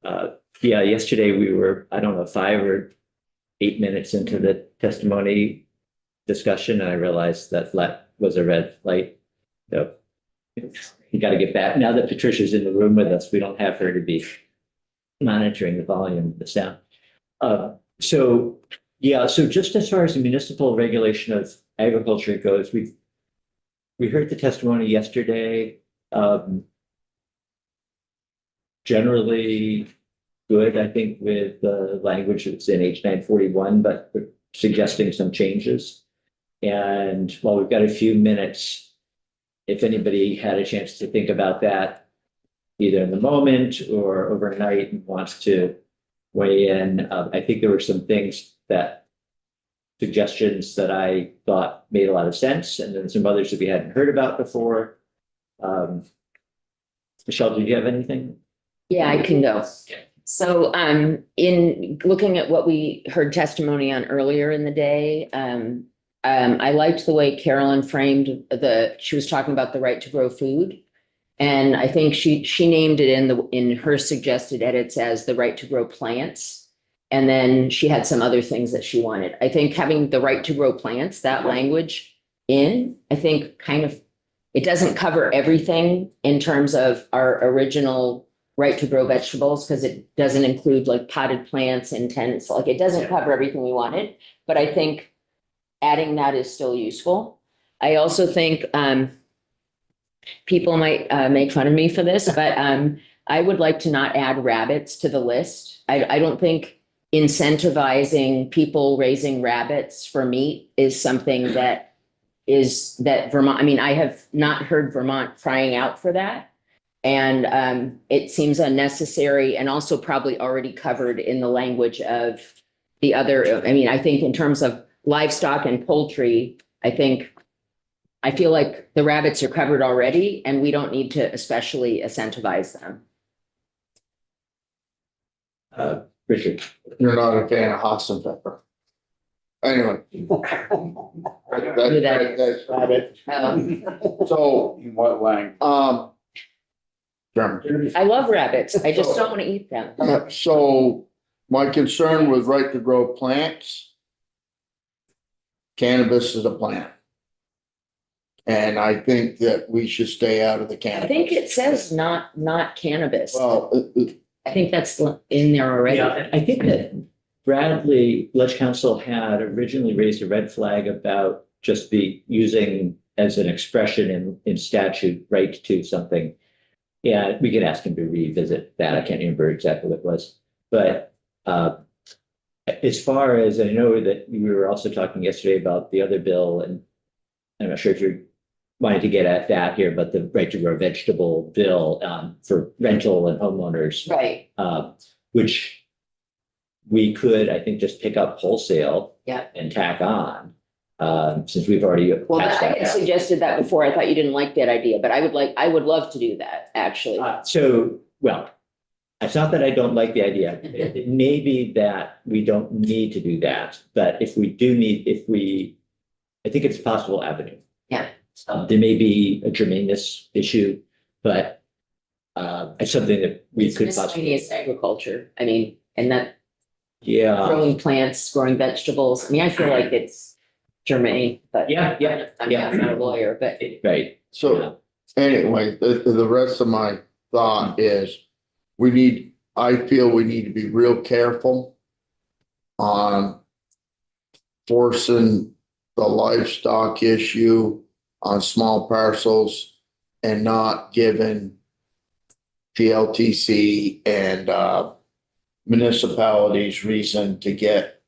Yeah, yesterday we were, I don't know, 5 or 8 minutes into the testimony discussion, and I realized that was a red light. So you got to get back. Now that Patricia's in the room with us, we don't have her to be monitoring the volume of the sound. So, yeah, so just as far as the municipal regulation of agriculture goes, we heard the testimony yesterday. Generally good, I think, with the language that's in H 941, but we're suggesting some changes. And while we've got a few minutes, if anybody had a chance to think about that, either in the moment or overnight and wants to weigh in, I think there were some suggestions that I thought made a lot of sense, and then some others that we hadn't heard about before. Michelle, did you have anything? Yeah, I can go. So in looking at what we heard testimony on earlier in the day, I liked the way Carolyn framed she was talking about the right to grow food. And I think she named it in her suggested edits as the right to grow plants. And then she had some other things that she wanted. I think having the right to grow plants, that language I think it doesn't cover everything in terms of our original right to grow vegetables, because it doesn't include like potted plants and tents. Like it doesn't cover everything we wanted, but I think adding that is still useful. I also think people might make fun of me for this, but I would like to not add rabbits to the list. I don't think incentivizing people raising rabbits for meat is something that Vermont, I mean, I have not heard Vermont crying out for that. And it seems unnecessary and also probably already covered in the language of the other. I mean, I think in terms of livestock and poultry, I feel like the rabbits are covered already and we don't need to especially incentivize them. Richard. You're not a fan of Haas and pepper. Anyway. That's rabbit. So, In what language? German. I love rabbits. I just don't want to eat them. So my concern with right to grow plants, cannabis is a plant. And I think that we should stay out of the I cannabis. think it says not cannabis. Well, I think that's in there already. Yeah, I think that Bradley Ledge Council had originally raised a red flag about just using as an expression in statute right to something. Yeah, we could ask him to revisit that. I can't remember exactly what it was. But as far as I know that we were also talking yesterday about the other bill, and I'm not sure if you're wanting to get at that here, but the right to grow vegetable bill for rental and homeowners. Right. Which we could, I think, just pick up wholesale. Yeah. And tack on, since we've already. Well, I had suggested that before. I thought you didn't like that idea, but I would love to do that, actually. Well, it's not that I don't like the idea. It may be that we don't need to do that, but if we do I think it's a possible avenue. Yeah. There may be a germaneness issue, but it's something that we could possibly. Miscellaneous agriculture. I mean, and that Yeah. growing plants, growing vegetables. I mean, I feel like it's germane, but Yeah. I'm not a lawyer, but Right. so anyway, the rest of my thought is I feel we need to be real careful on forcing the livestock issue on small parcels and not giving PLTC and municipalities reason to get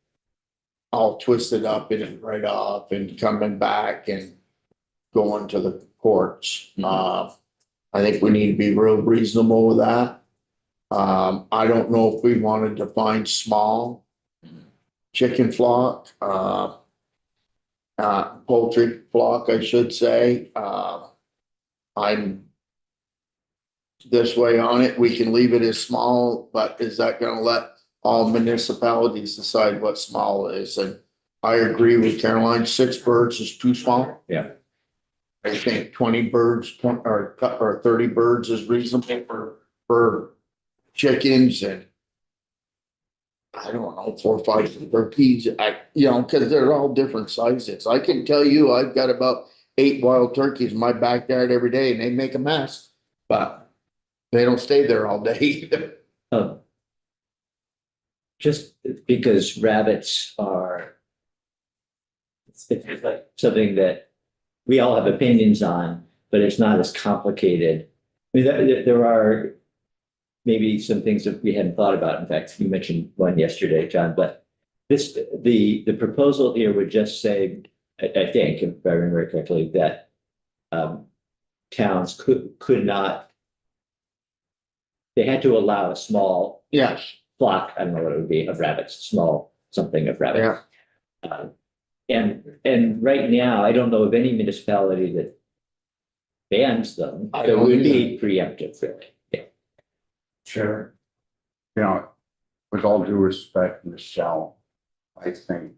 all twisted up in it right off and coming back and going to the courts. I think we need to be real reasonable with that. I don't know if we want to define small chicken flock, poultry flock, I should say. I'm this way on it. We can leave it as small, but is that going to let all municipalities decide what small is? And I agree with Caroline, 6 birds is too small. Yeah. I think 20 birds or 30 birds is reasonable for chickens and I don't know, 4 or 5 turkeys, cause they're all different sizes. I can tell you, I've got about 8 wild turkeys in my backyard every day and they make a mess, but they don't stay there all day either. Um, just because rabbits are, it's like something that we all have opinions on, but it's not as complicated. I mean, there are maybe some things that we hadn't thought about. In fact, you mentioned one yesterday, John, but the proposal here would just say, I think, if I remember correctly, that towns could not, they had to allow a small Yes, flock, I don't know what it would be, of rabbits, small something of rabbits. yeah, And right now, I don't know of any municipality that bans them. I That don't would be preemptive, really. Yeah. Chair, you know, with all due respect, Michelle, I think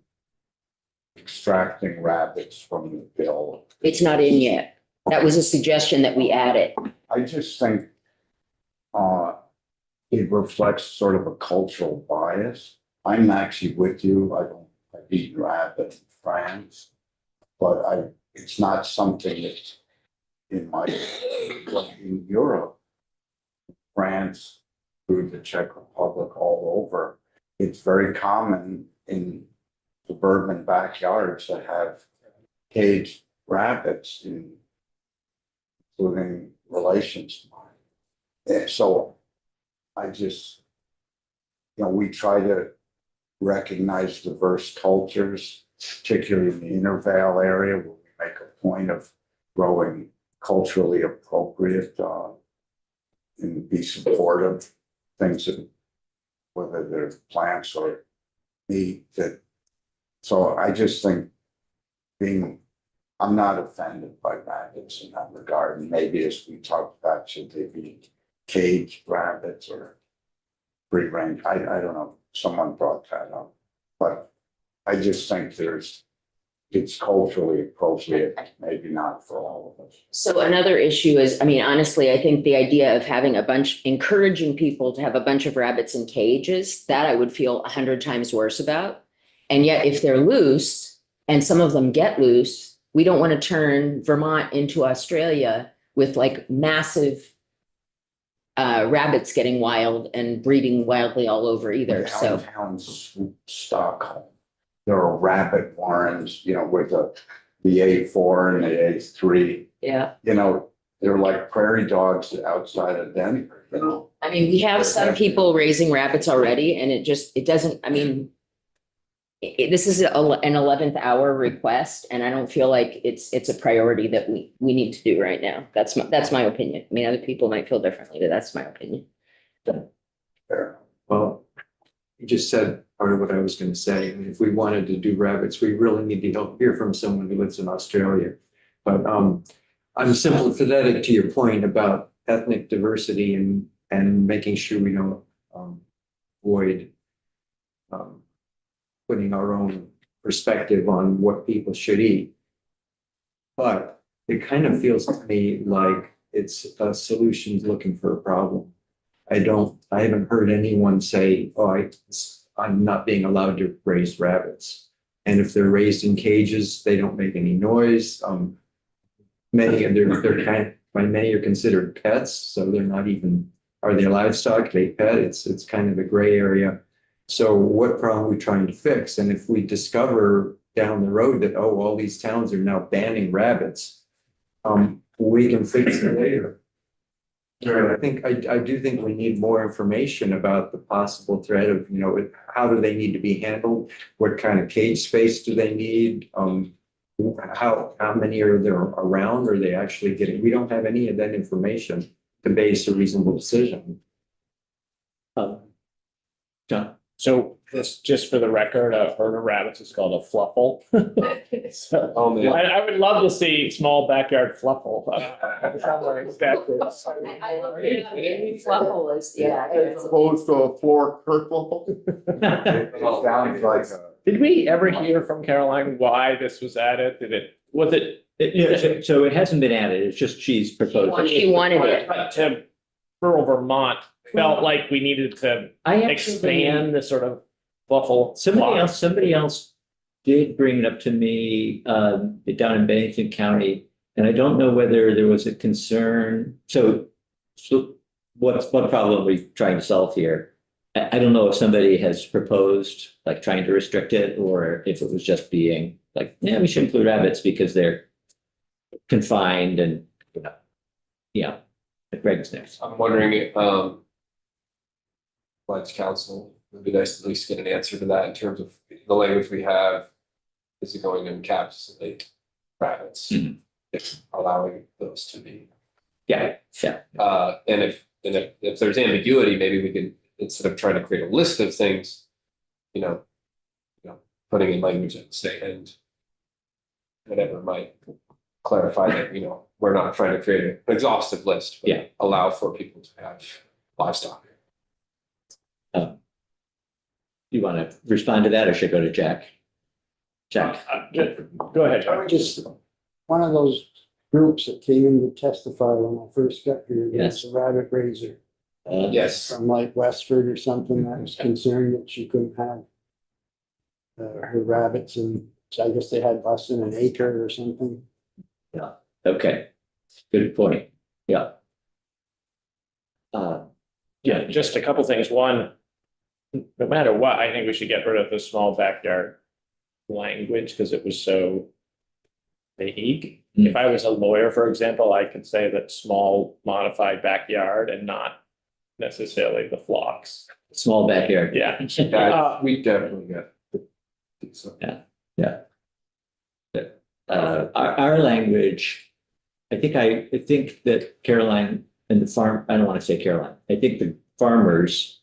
extracting rabbits from the bill, It's not in yet. That was a suggestion that we added. I just think it reflects sort of a cultural bias. I'm actually with you. I've eaten rabbit in France, but it's not something that's in my, like in Europe, France, through the Czech Republic, all over. It's very common in suburban backyards to have caged rabbits, including relations of mine. And so I just, we try to recognize diverse cultures, particularly in the Intervale area, where we make a point of growing culturally appropriate and be supportive things that, whether they're plants or meat, that, so I just think I'm not offended by rabbits in that regard. And maybe as we talked about, should they be caged rabbits or free range? I don't know. Someone brought that up, but I just think it's culturally appropriate, maybe not for all of us. So another issue is, I mean, honestly, I think the idea of having encouraging people to have a bunch of rabbits in cages, that I would feel 100 times worse about. And yet if they're loose and some of them get loose, we don't want to turn Vermont into Australia with like massive rabbits getting wild and breeding wildly all over either. So Downtown Stockholm, there are rabbit warrens, with the A4 and the A3, yeah, they're like prairie dogs outside of Denver, I mean, we have some people raising rabbits already and it doesn't, I mean, this is an 11th hour request and I don't feel like it's a priority that we need to do right now. That's my opinion. I mean, other people might feel differently, but that's my opinion. Fair. Well, you just said part of what I was going to say. I mean, if we wanted to do rabbits, we really need to hear from someone who lives in Australia. But I'm sympathetic to your point about ethnic diversity and making sure we don't avoid putting our own perspective on what people should eat. But it kind of feels to me like it's a solution looking for a problem. I haven't heard anyone say, oh, I'm not being allowed to raise rabbits. And if they're raised in cages, they don't make any noise. Many are considered pets, so they're not even, are they livestock? They pet? It's kind of a gray area. So what problem are we trying to fix? And if we discover down the road that, oh, all these towns are now banning rabbits, we can fix it later. I do think we need more information about the possible threat of, how do they need to be handled? What kind of cage space do they need? How many are there around? Are they actually getting, we don't have any of that information to base a reasonable decision. John? So this, just for the record, a herd of rabbits is called a fluffle. So Oh, man. I would love to see small backyard fluffle. Somewhere exactly. Fluffle is, yeah. as opposed to a floor purple. It sounds like Did we ever hear from Caroline why this was added? Was it? So it hasn't been added, it's just she's proposing. She wanted it. To rural Vermont felt like we needed to I actually, expand the sort of Fluffle. somebody else did bring it up to me, down in Bennington County. And I don't know whether there was a concern, so what problem are we trying to solve here? I don't know if somebody has proposed, like, trying to restrict it, or if it was just being like, yeah, we should include rabbits because they're confined and, yeah. Greg's next. I'm wondering, Lights Council, it'd be nice to at least get an answer to that in terms of the language we have. Is it going to encapsulate rabbits? Mhm. If allowing those to be, Yeah, yeah, and if there's ambiguity, maybe we can, instead of trying to create a list of things, you know. Putting in language and say, and. Whatever might clarify that, we're not trying to create an exhaustive list. But Yeah. allow for people to have livestock. you want to respond to that, or should I go to Jack? Jack, Go ahead, I John. was just one of those groups that came in to testify when I first got here against the rabbit raiser Yes, from like Westford or something that was concerned that she couldn't have her rabbits, and so I guess they had less than an acre or something. okay, good point, yeah. Yeah, just a couple things. One, no matter what, I think we should get rid of the small backyard language because it was so vague. If I was a lawyer, for example, I could say that small modified backyard and not necessarily the flocks. Small backyard. Yeah. we definitely got. So. Our language, I think that Caroline and the farm, I don't want to say Caroline, I think the farmers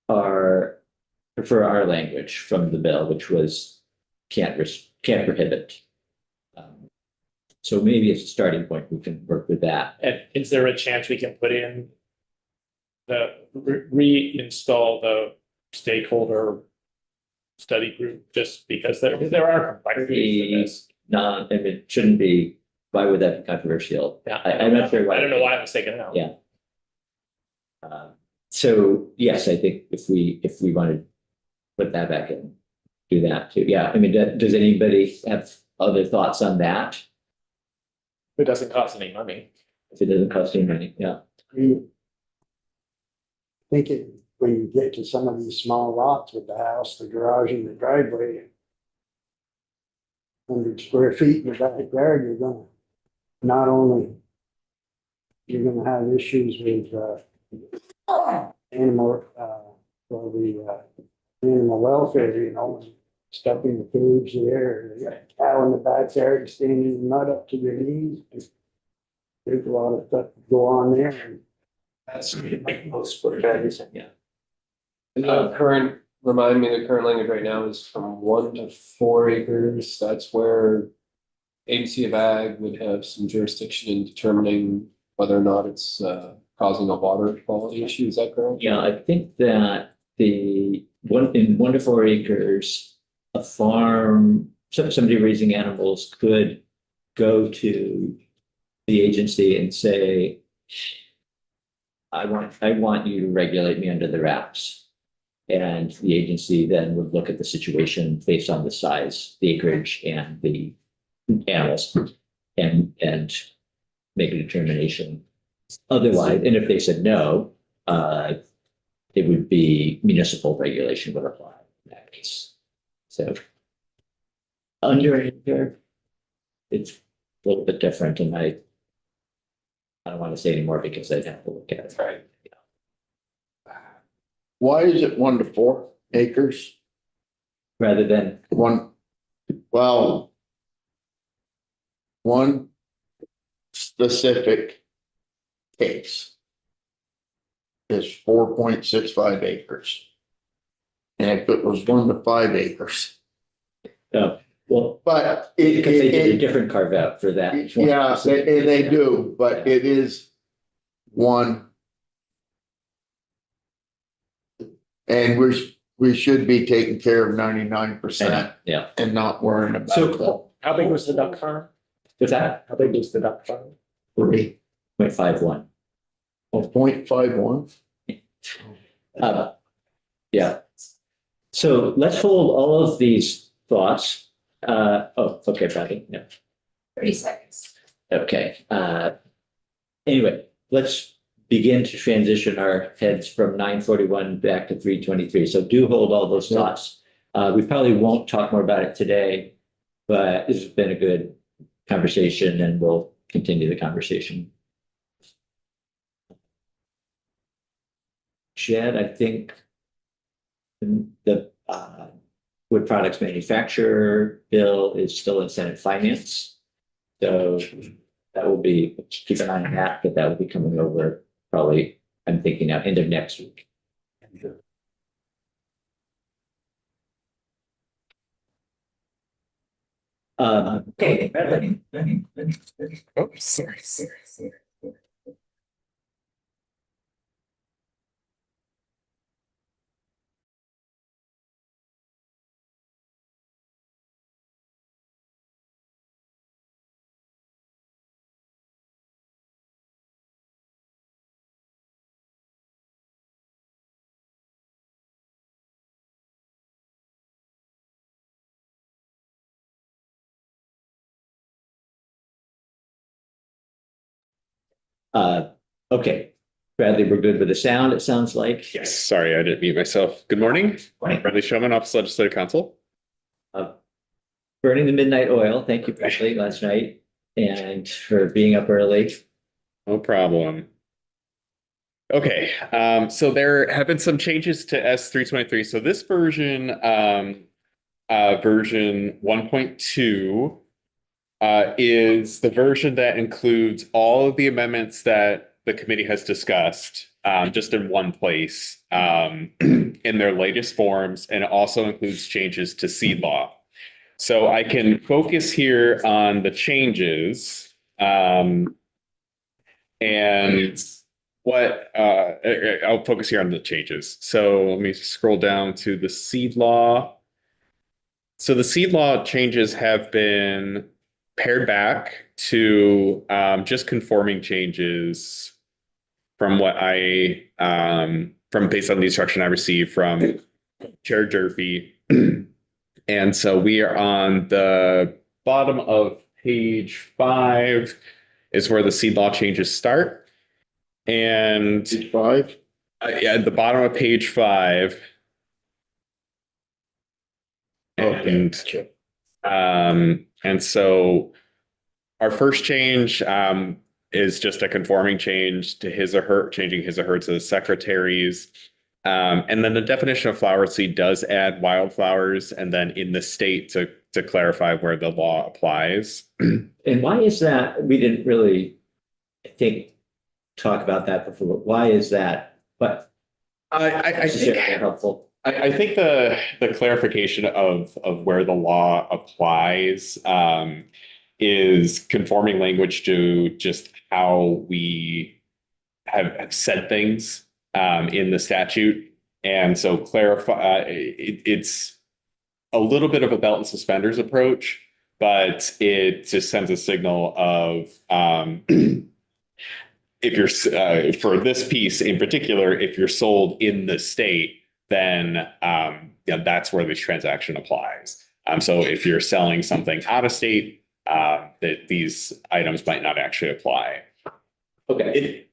prefer our language from the bill, which was can't prohibit. So maybe as a starting point, we can work with that. And is there a chance we can put in the reinstall the stakeholder study group, just because there are complexities to this? No, and it shouldn't be, why would that be controversial? Yeah, I'm not sure why. I don't know why it was taken out. Yeah. So yes, I think if we want to put that back in, do that too. Yeah, I mean, does anybody have other thoughts on that? It doesn't cost any money. If it doesn't cost any money, yeah. I mean, when you get to some of these small lots with the house, the garage and the driveway, 100 square feet in the backyard, you're gonna, not only you're gonna have issues with, animal, well, the, animal welfare, stuff in the cage there, you got a cow in the backyard standing in the mud up to their knees. There's a lot of stuff to go on there, and That's like most for yeah. And the current, remind me, the current language right now is from 1 to 4 acres. That's where agency of ag would have some jurisdiction in determining whether or not it's causing a water quality issue. Is that correct? Yeah, I think that in 1 to 4 acres, a farm, somebody raising animals could go to the agency and say, I want you to regulate me under the wraps. And the agency then would look at the situation based on the size, the acreage, and the animals, and make a determination. Otherwise, and if they said no, it would be municipal regulation would apply in that case. So under here, it's a little bit different, and I don't want to say anymore because I'd have to look at it. Right. Why is it 1 to 4 acres? Rather than, One specific case is 4.65 acres. And if it was 1 to 5 acres, well, but because they did a it, different carve out for that. yeah, they do, but it is one. And we should be taking care of 99% Yeah. and not worrying about So- How big was the duck farm? What's that? How big was the duck farm? 3.51. 0.51. Yeah. So let's hold all of these thoughts. Okay, Bradley, yeah. 30 seconds. Okay, anyway, let's begin to transition our heads from 941 back to 323. So do hold all those thoughts. We probably won't talk more about it today, but this has been a good conversation and we'll continue the conversation. Jed, I think the wood products manufacturer bill is still in Senate Finance. So that will be, keep an eye on that, but that will be coming over probably, I'm thinking now, end of next week. Okay, Bradley. Oops, sorry. Okay, Bradley, we're good with the sound, it sounds like. Yes, sorry, I didn't mute myself. Good morning. Morning. Bradley Showman, Office of Legislative Counsel. Burning the midnight oil. Thank you for staying last night and for being up early. No problem. Okay, so there have been some changes to S323. So this version, version 1.2, is the version that includes all of the amendments that the committee has discussed, just in one place, in their latest forms, and it also includes changes to seed law. So I can focus here on the changes, and what I'll focus here on the changes. So let me scroll down to the seed law. So the seed law changes have been pared back to just conforming changes from what from based on the instruction I received from Chair Durfee. And so we are on the bottom of page 5 is where the seed law changes start. And Page 5. yeah, at the bottom of page 5. Okay. And so our first change is just a conforming change to his or her, changing his or her to the secretaries. And then the definition of flower seed does add wildflowers, and then in the state to clarify where the law applies. And why is that? We didn't really, I think, talk about that before. Why is that? But I think helpful. I think the clarification of where the law applies is conforming language to just how we have said things in the statute. And so clarify, it's a little bit of a belt and suspenders approach, but it just sends a signal of if you're for this piece in particular, if you're sold in the state, then that's where this transaction applies. So if you're selling something out of state, that these items might not actually apply. Okay.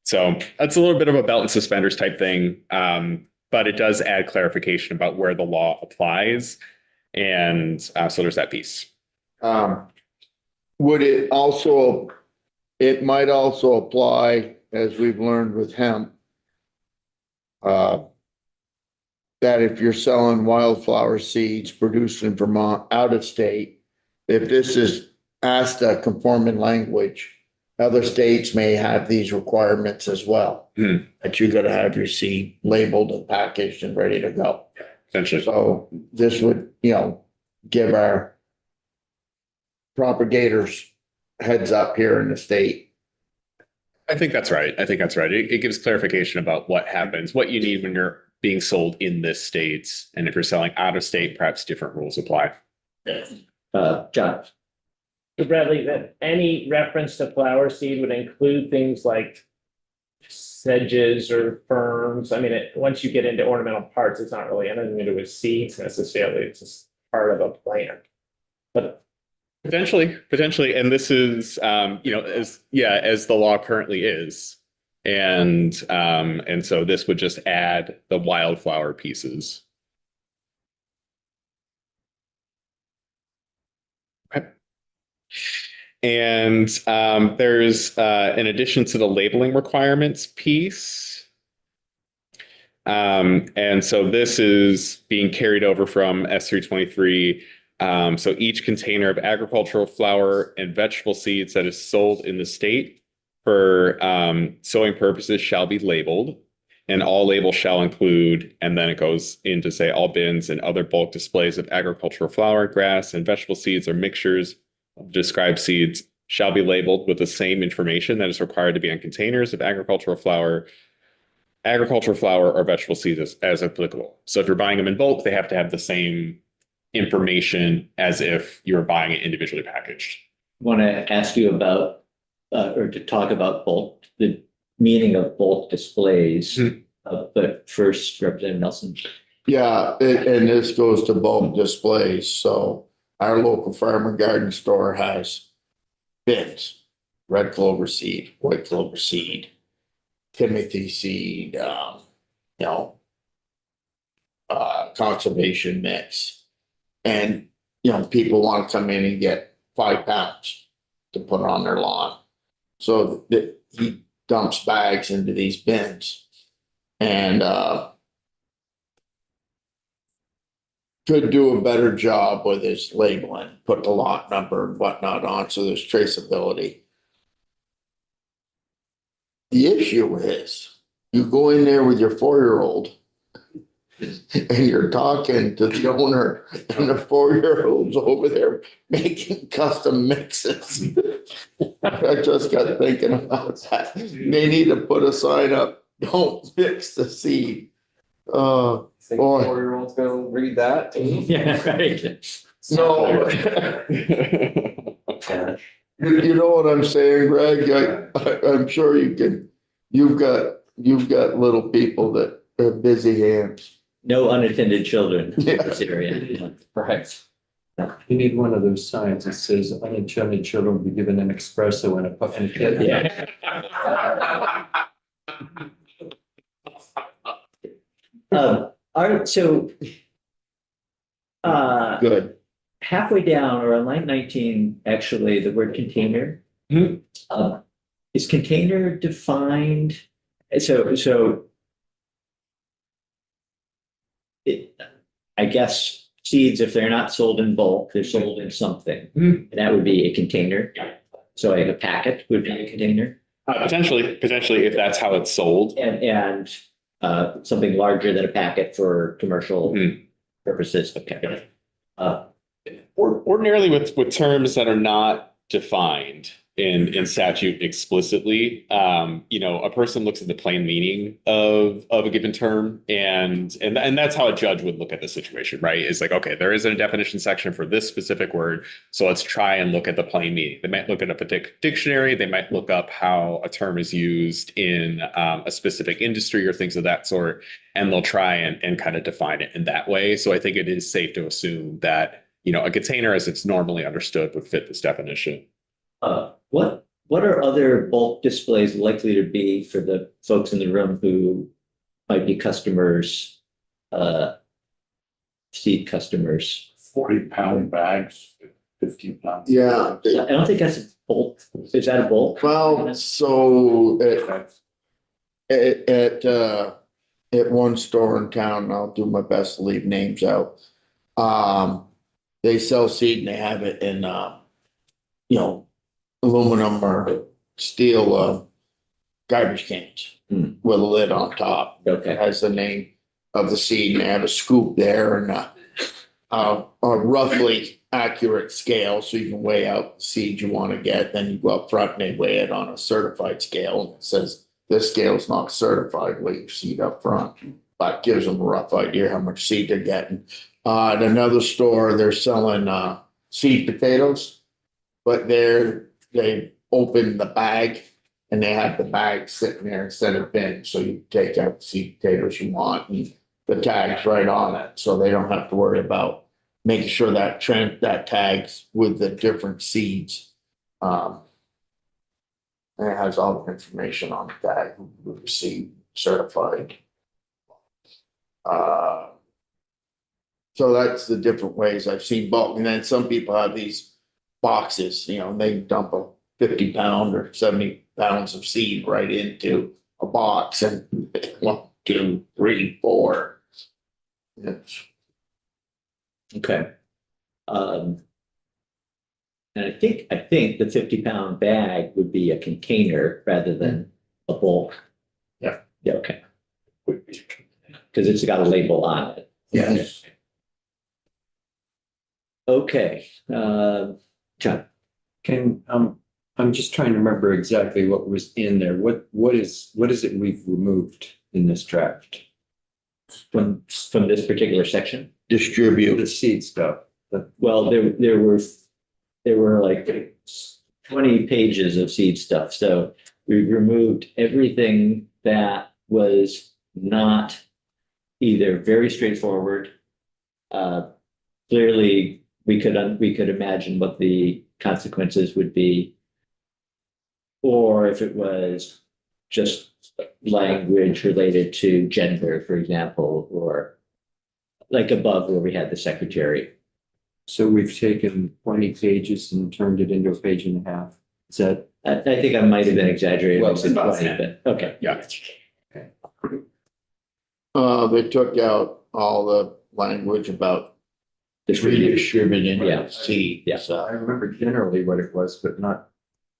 So that's a little bit of a belt and suspenders type thing, but it does add clarification about where the law applies. And so there's that piece. Would it also, it might also apply, as we've learned with hemp, that if you're selling wildflower seeds produced in Vermont out of state, if this is ASTA conforming language, other states may have these requirements as well. That you gotta have your seed labeled and packaged and ready to go. Essentially. So this would, give our propagators heads up here in the state. I think that's right. It gives clarification about what happens, what you need when you're being sold in this state. And if you're selling out of state, perhaps different rules apply. John. So Bradley, that any reference to flower seed would include things like sedges or ferns. I mean, once you get into ornamental parts, it's not really anything to do with seeds necessarily. It's just part of a plant. But Potentially, and this is, as the law currently is. And so this would just add the wildflower pieces. Okay. And there's in addition to the labeling requirements piece. And so this is being carried over from S323. So each container of agricultural flower and vegetable seeds that is sold in the state for sowing purposes shall be labeled, and all labels shall include, and then it goes into say all bins and other bulk displays of agricultural flower, grass, and vegetable seeds or mixtures of described seeds shall be labeled with the same information that is required to be on containers of agricultural flower or vegetable seeds as applicable. So if you're buying them in bulk, they have to have the same information as if you were buying it individually packaged. Want to ask you about, or to talk about bulk, the meaning of bulk displays. But first, Representative Nelson. Yeah, and this goes to bulk displays, so our local farm and garden store has bins, red clover seed, white clover seed, Timothy seed, conservation mix. And, people want to come in and get 5 pounds to put on their lawn. So he dumps bags into these bins and, could do a better job with his labeling, put the lot number and whatnot on, so there's traceability. The issue is, you go in there with your 4-year-old and you're talking to the owner and the 4-year-old's over there making custom mixes. I just got thinking about that. They need to put a sign up, don't mix the seed. Think Boy. 4-year-old's gonna read that? Yeah, right. No. You know what I'm saying, Greg? I'm sure you've got little people that have busy hands. No unattended children in Yeah. this area. Right. You need one of those signs that says unattended children will be given an espresso and a kid. Yeah. All right, so Good. halfway down or on line 19, actually, the word container. Mhm. Is container defined? So I guess seeds, if they're not sold in bulk, they're sold in something. Mhm. And that would be a container. So like a packet would be a container Potentially, if that's how it's sold. and something larger than a packet for commercial purposes. Okay. Ordinarily with terms that are not defined in statute explicitly, a person looks at the plain meaning of a given term, and that's how a judge would look at the situation, right? It's like, okay, there isn't a definition section for this specific word, so let's try and look at the plain meaning. They might look at a dictionary, they might look up how a term is used in a specific industry or things of that sort, and they'll try and kind of define it in that way. So I think it is safe to assume that, a container as it's normally understood would fit this definition. What are other bulk displays likely to be for the folks in the room who might be customers, seed customers? 40-pound bags, 15 pounds. Yeah. I don't think that's a bulk. Is that a bulk? Well, so at one store in town, and I'll do my best to leave names out. They sell seed and they have it in, aluminum or steel, garbage cans with a lid on top. Okay. It has the name of the seed and they have a scoop there and a roughly accurate scale so you can weigh out the seed you want to get. Then you go up front and they weigh it on a certified scale and it says this scale is not certified, weigh your seed up front. But gives them a rough idea how much seed they're getting. At another store, they're selling seed potatoes, but they open the bag And they have the bags sitting there instead of bins, so you take out the seed potatoes you want and the tag's right on it, so they don't have to worry about making sure that that tags with the different seeds. And it has all the information on the tag, with the seed certified. So that's the different ways I've seen bulk, and then some people have these boxes, you know, and they dump a 50 pound or 70 pounds of seed right into a box and 1, 2, 3, 4. It's, Okay. And I think the 50-pound bag would be a container rather than a bulk. Yeah. Yeah, okay. Because it's got a label on it. yes. Okay, John, Can, I'm just trying to remember exactly what was in there. What is it we've removed in this draft? from this particular section, Distribute. The seed stuff. well, there were like 20 pages of seed stuff, so we removed everything that was not either very straightforward. Clearly, we could imagine what the consequences would be. Or if it was just language related to gender, for example, or like above where we had the secretary. So we've taken 20 pages and turned it into a page and a half. Is that? I think I might have been exaggerating. Well, I said about 20, but okay. Yeah. They took out all the language about redistributing Yeah. seed. Yeah. I So, remember generally what it was, but not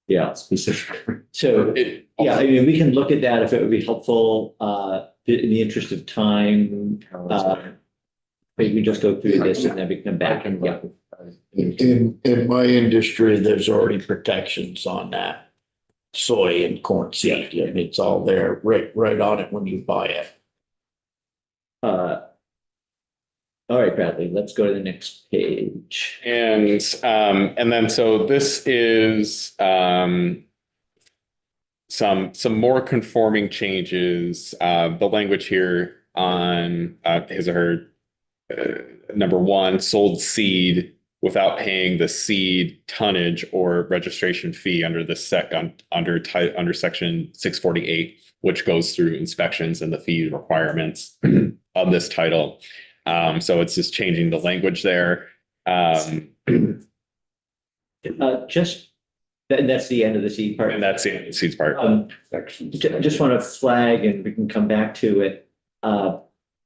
Yeah, specifically. so, yeah, I mean, we can look at that if it would be helpful, in the interest of time. Maybe we just go through this and then we come back and, yeah. in my industry, there's already protections on that soy and corn seed, and it's all there, right on it when you buy it. All right, Bradley, let's go to the next page. And then so this is some more conforming changes. The language here on his or her number 1, sold seed without paying the seed tonnage or registration fee under the under section 648, which goes through inspections and the fee requirements of this title. So it's just changing the language there. Just, that's the end of the seed part. And that's the seeds part. Just want to flag, and we can come back to it,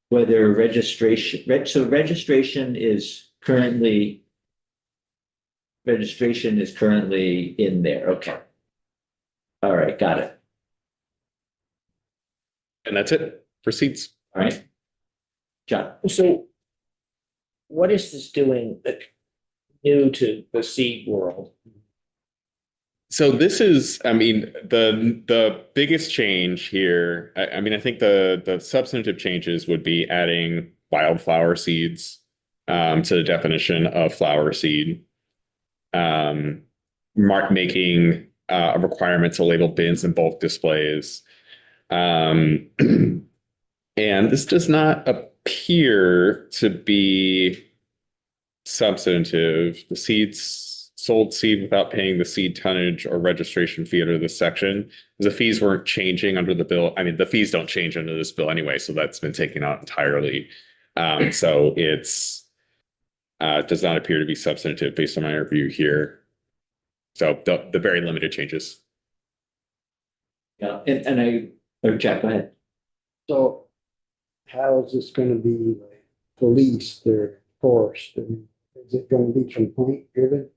whether registration is currently in there. Okay. All right, got it. And that's it for seeds. All right. John, So what is this doing that new to the seed world? So this is, I mean, the biggest change here, I mean, I think the substantive changes would be adding wildflower seeds to the definition of flower seed. Making a requirement to label bins and bulk displays. And this does not appear to be substantive. The sold seed without paying the seed tonnage or registration fee under this section. The fees weren't changing under the bill. I mean, the fees don't change under this bill anyway, so that's been taken out entirely. So it's does not appear to be substantive based on my review here. So the very limited changes. yeah, or Jack, go ahead. So how is this gonna be like policed or enforced? And is it gonna be complaint driven?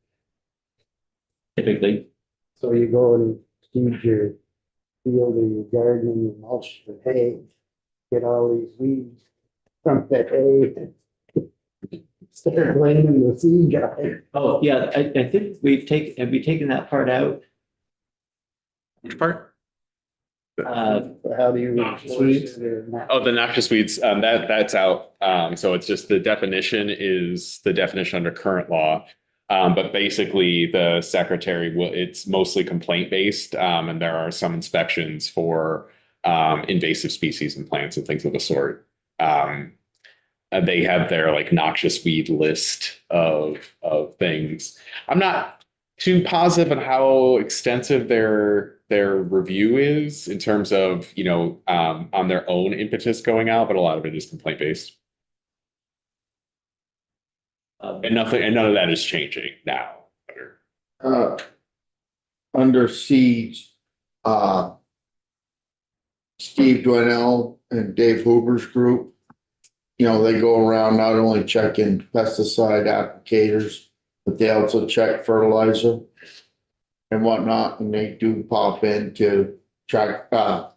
Typically, So you go and feed your field or your garden and you mulch the hay, get all these weeds from the hay. Start blaming the seed guy. oh, yeah, I think have we taken that part out? Which part? How do you enforce it or not? Oh, the noxious weeds, that's out. So it's just the definition is the definition under current law. But basically the secretary will, it's mostly complaint based. And there are some inspections for invasive species and plants and things of the sort. And they have their like noxious weed list of things. I'm not too positive on how extensive their review is in terms of, on their own impetus going out, but a lot of it is complaint based. And none of that is changing now. Under siege, Steve Dwinell and Dave Hoover's group, they go around not only checking pesticide applicators, but they also check fertilizer and whatnot, and they do pop in to track, not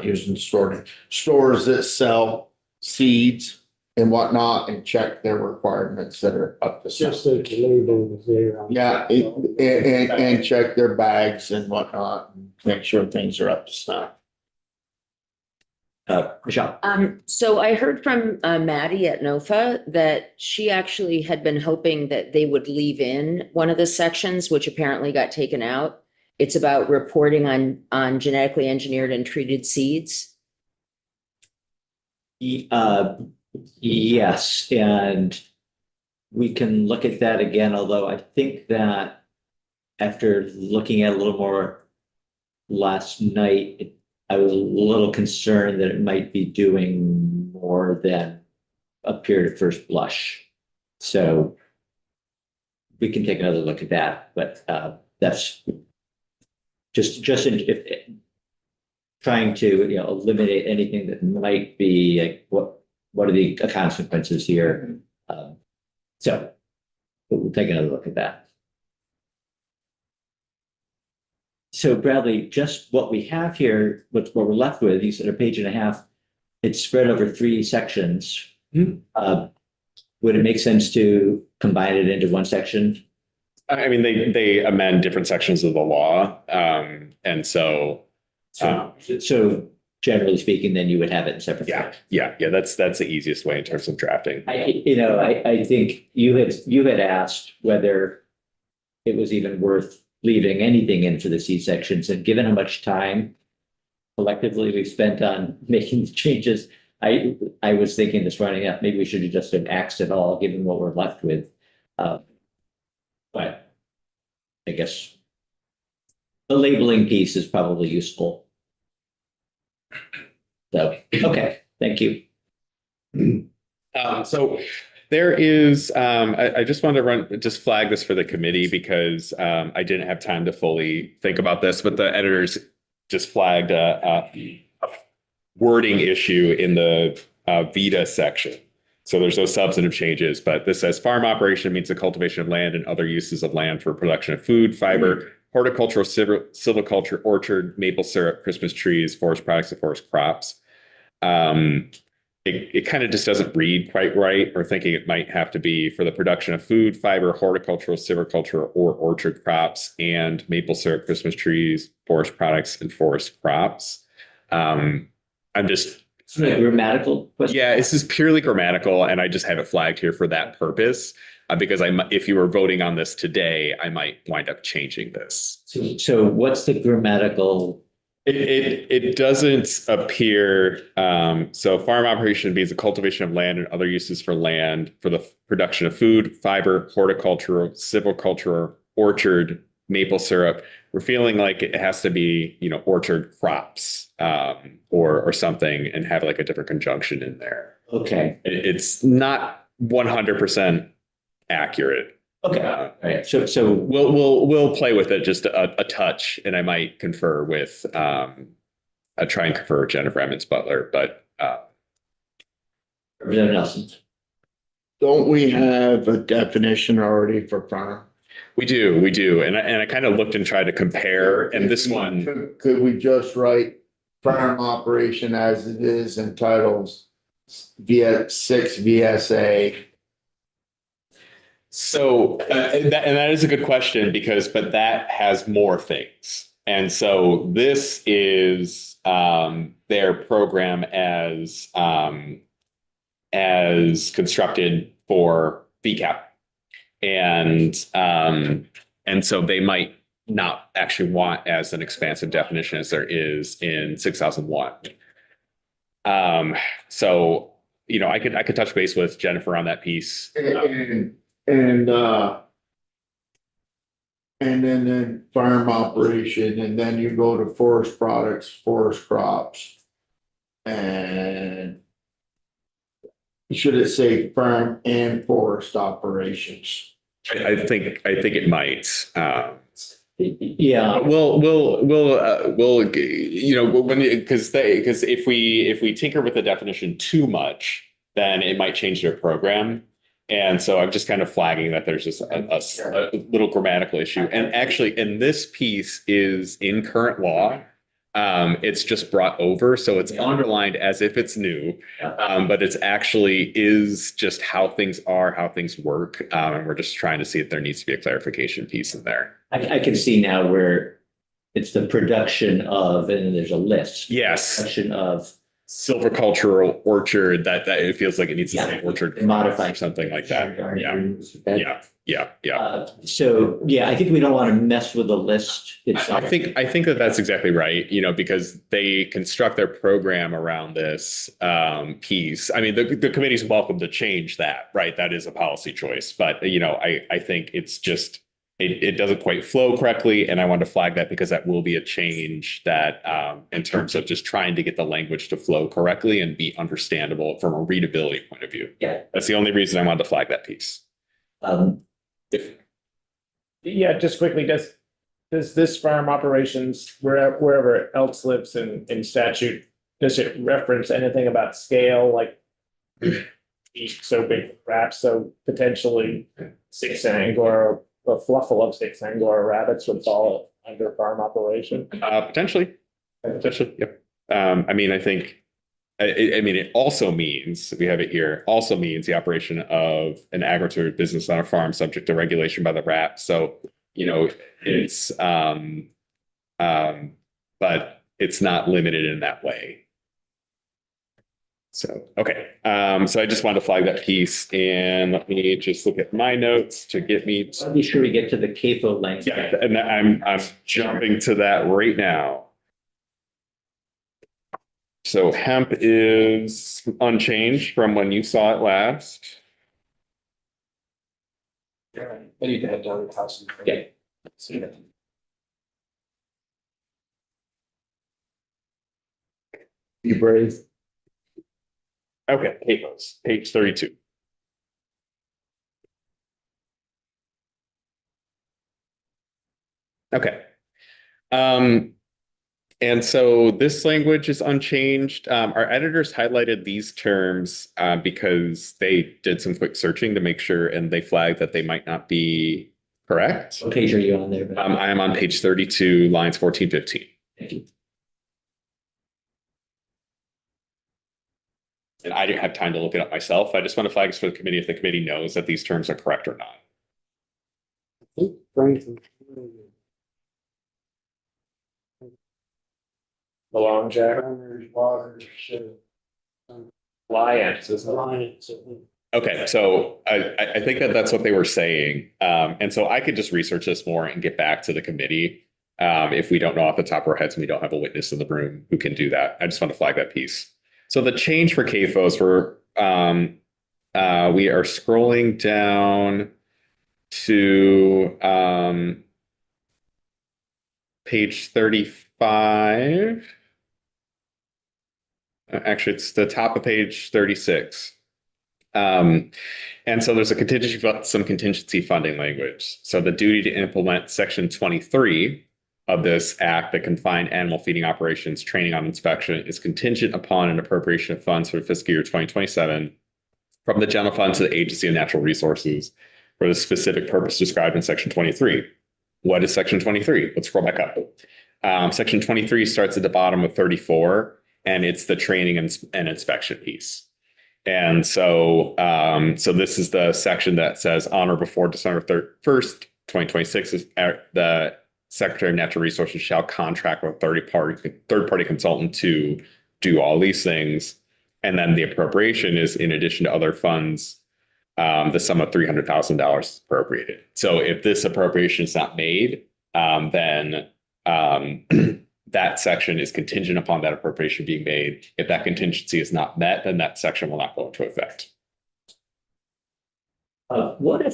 using stores that sell seeds and whatnot, and check their requirements that are up to snuff. Just that the label was there. on- Yeah, and check their bags and whatnot, and make sure things are up to snuff. Michelle, So I heard from Maddie at NOFA that she actually had been hoping that they would leave in one of the sections, which apparently got taken out. It's about reporting on genetically engineered and treated seeds. yes, and we can look at that again, although I think that after looking at it a little more last night, I was a little concerned that it might be doing more than appeared at first blush. So we can take another look at that, but that's if trying to eliminate anything that might be like what are the consequences here? So we'll take another look at that. So Bradley, just what we have here, what we're left with, you said a page and a half, it's spread over 3 sections. Would it make sense to combine it into one section? I mean, they amend different sections of the law. And so, So generally speaking, then you would have it in separate. yeah, that's the easiest way in terms of drafting. I think you had asked whether it was even worth leaving anything in for the C sections, and given how much time collectively we've spent on making the changes, I was thinking this running up, maybe we should have just axed it all, given what we're left with. But I guess the labeling piece is probably useful. So, okay, thank you. So there is, I just wanted to just flag this for the committee because I didn't have time to fully think about this, but the editors just flagged a wording issue in the VITA section. So there's no substantive changes, but this says farm operation means the cultivation of land and other uses of land for production of food, fiber, horticultural, silviculture, orchard, maple syrup, Christmas trees, forest products, and forest crops. It kind of just doesn't read quite right, or thinking it might have to be for the production of food, fiber, horticultural, silviculture, or orchard crops, and maple syrup, Christmas trees, forest products, and forest crops. I'm just... It's a grammatical question. Yeah, this is purely grammatical, and I just have it flagged here for that purpose, because if you were voting on this today, I might wind up changing this. So what's the grammatical? It doesn't appear. So farm operation means the cultivation of land and other uses for land for the production of food, fiber, horticultural, silviculture, orchard, maple syrup. We're feeling like it has to be, orchard crops, or something, and have like a different conjunction in there. Okay. It's not 100% accurate. Okay. All right. So We'll play with it just a touch, and I might confer with try and confer with Jennifer Emmons Butler, but Representative Nelson. Don't we have a definition already for farm? we do, and I kind of looked and tried to compare, and this one. Could we just write farm operation as it is entitled via 6 VSA? So, and that is a good question but that has more things. And so this is their program as constructed for VCAP. And so they might not actually want as an expansive definition as there is in 6001. So, you know, I could touch base with Jennifer on that piece. And then farm operation, and then you go to forest products, forest crops. And should it say farm and forest operations? I think it might. Yeah, We'll, you know, because if we tinker with the definition too much, then it might change their program. And so I'm just kind of flagging that there's just a little grammatical issue. And actually, and this piece is in current law. It's just brought over, so it's underlined as if it's new, but it's actually is just how things are, how things work. And we're just trying to see if there needs to be a clarification piece in there. I can see now where it's the production of, and then there's a list. Yes. Production of. Silvicultural orchard, that it feels like it needs to say orchard. Modify. Or something like that. Yeah. So, yeah, I think we don't want to mess with the list itself. I think that's exactly right, you know, because they construct their program around this piece. I mean, the committee's welcome to change that, right? That is a policy choice. But, you know, I think it's just, it doesn't quite flow correctly. And I want to flag that because that will be a change that in terms of just trying to get the language to flow correctly and be understandable from a readability point of view. Yeah. That's the only reason I wanted to flag that piece. Yeah, just quickly, does this farm operations, wherever else lives in statute, does it reference anything about scale, like so big perhaps, so potentially six Angora, a fluffle of six Angora rabbits would fall under farm operation? Potentially, yep. I mean, I think, I mean, it also means, we have it here, also means the operation of an agritourism business on a farm subject to regulation by the RAP. So, you know, it's, but it's not limited in that way. So, okay. So I just wanted to flag that piece, and let me just look at my notes to get me. Be sure we get to the CAFO language. Yeah, and I'm jumping to that right now. So hemp is unchanged from when you saw it last. I need to head down to the house. And Yeah. see that. Be brave. Okay, CAFOs, page 32. Okay. And so this language is unchanged. Our editors highlighted these terms because they did some quick searching to make sure, and they flagged that they might not be correct. What page are you on there? I am on page 32, lines 14, 15. Thank you. And I didn't have time to look it up myself. I just want to flag this for the committee if the committee knows that these terms are correct or not. Franklin. The long jack, Farmers, waters, lions, is Alliance. Okay, so I think that that's what they were saying. And so I could just research this more and get back to the committee if we don't know off the top of our heads and we don't have a witness in the room who can do that. I just want to flag that piece. So the change for CAFOs, we are scrolling down to page 35. Actually, it's the top of page 36. And so there's some contingency funding language. So the duty to implement section 23 of this act that confine animal feeding operations, training on inspection is contingent upon an appropriation of funds for fiscal year 2027 from the general fund to the Agency of Natural Resources for the specific purpose described in section 23. What is section 23? Let's scroll back up. Section 23 starts at the bottom of 34, and it's the training and inspection piece. And so, so this is the section that says on or before December 1st, 2026, is the Secretary of Natural Resources shall contract with a third-party consultant to do all these things. And then the appropriation is in addition to other funds the sum of $300,000 appropriated. So if this appropriation is not made, then that section is contingent upon that appropriation being made. If that contingency is not met, then that section will not go into effect. What if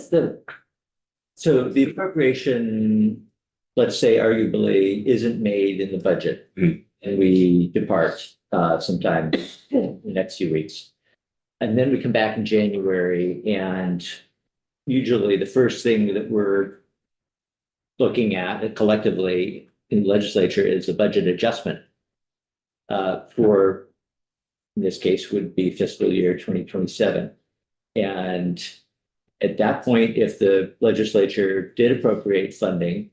so the appropriation, let's say arguably, isn't made in the budget Mhm. and we depart sometime in the next few weeks. And then we come back in January, and usually the first thing that we're looking at collectively in the legislature is a budget adjustment for, in this case, would be fiscal year 2027. And at that point, if the legislature did appropriate funding,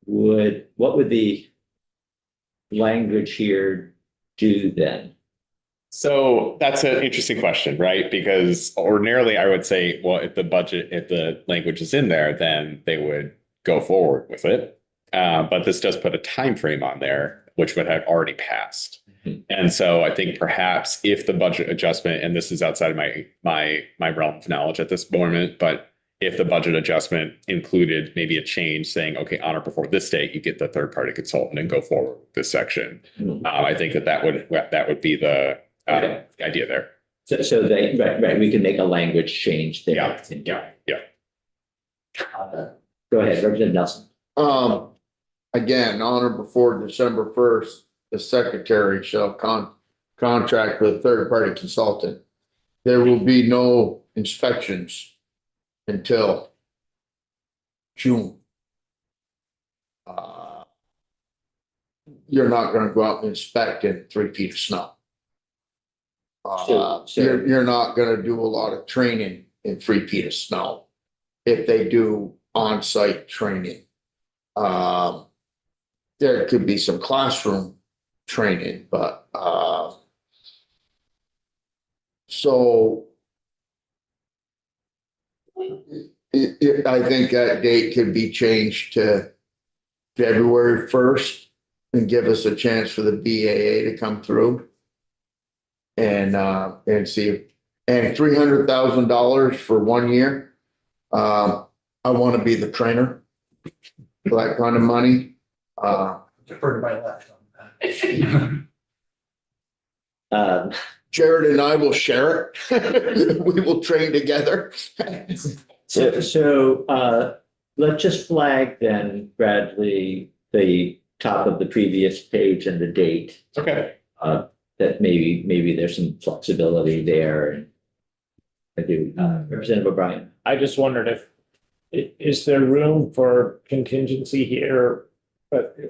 what would the language here do then? So that's an interesting question, right? Because ordinarily I would say, well, if the language is in there, then they would go forward with it. But this does put a time frame on there, which would have already passed. Mhm. And so I think perhaps if the budget adjustment, and this is outside of my realm of knowledge at this moment, but if the budget adjustment included maybe a change saying, okay, on or before this date, you get the third party consultant and go forward with this section. I think that would be the idea there. So they, right, we can make a language change there. Yeah. Go ahead, Representative Nelson. Again, on or before December 1st, the secretary shall contract with a third-party consultant. There will be no inspections until June. You're not gonna go out and inspect in 3 feet of snow. So- You're not gonna do a lot of training in 3 feet of snow. If they do on-site training. There could be some classroom training, but, so. I think that date could be changed to February 1st and give us a chance for the BAA to come through. And see, and $300,000 for 1 year. I want to be the trainer for that kind of money. Defer to my left on that. Jared and I will share it. We will train together. So let's just flag then, Bradley, the top of the previous page and the date. Okay. That maybe there's some flexibility there. And I do, Representative O'Brien. I just wondered is there room for contingency here?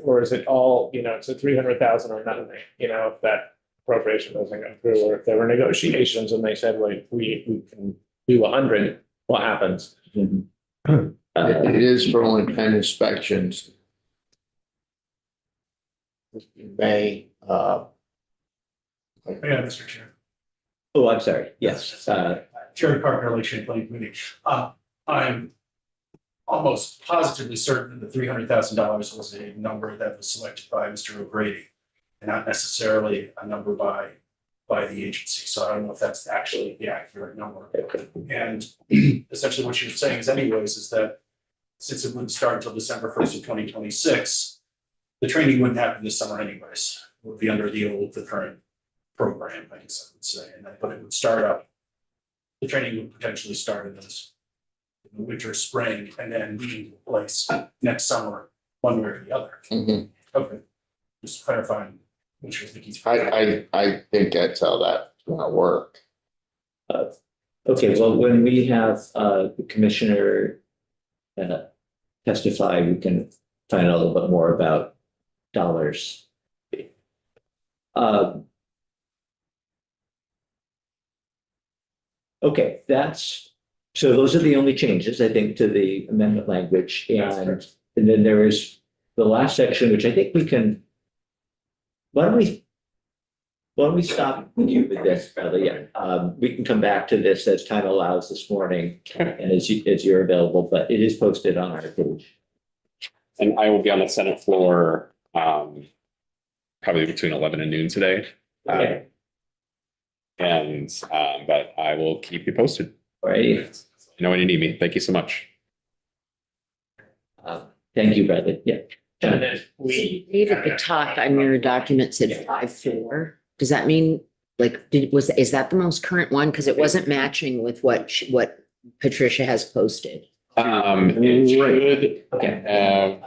Or is it all, it's a 300,000 or nothing, if that appropriation doesn't go through, or if there were negotiations and they said, like, we can do 100, what happens? It is for only 10 inspections. May, Yeah, Mr. Chair. Oh, I'm sorry. Yes. Jerry Carpenter, Lake Champlain Committee. I'm almost positively certain that the $300,000 was a number that was selected by Mr. O'Grady and not necessarily a number by the agency. So I don't know if that's actually the accurate number. And essentially what you're saying is that since it wouldn't start until December 1st of 2026, the training wouldn't happen this summer anyways. It would be under the current program, I guess I would say. But it would start up. The training would potentially start in the winter, spring, and then be in place next summer, one way or the other. mhm. Okay. Just clarifying, which I think he's. I think that's how that's gonna work. Okay, well, when we have the commissioner testify, we can find out a little bit more about dollars. Okay, so those are the only changes, I think, to the amendment language. And then there is the last section, which I think we can. Why don't we stop with you with this, Bradley? Yeah, we can come back to this as time allows this morning and as you're available, but it is posted on our page. And I will be on the Senate floor, probably between 11 and noon today. Okay. But I will keep you posted. All right. You know when you need me. Thank you so much. Thank you, Bradley. Yeah. And then we. Dave at the top on your document said 5.4. Does that mean, like, is that the most current one? Because it wasn't matching with what Patricia has posted. It should, Okay.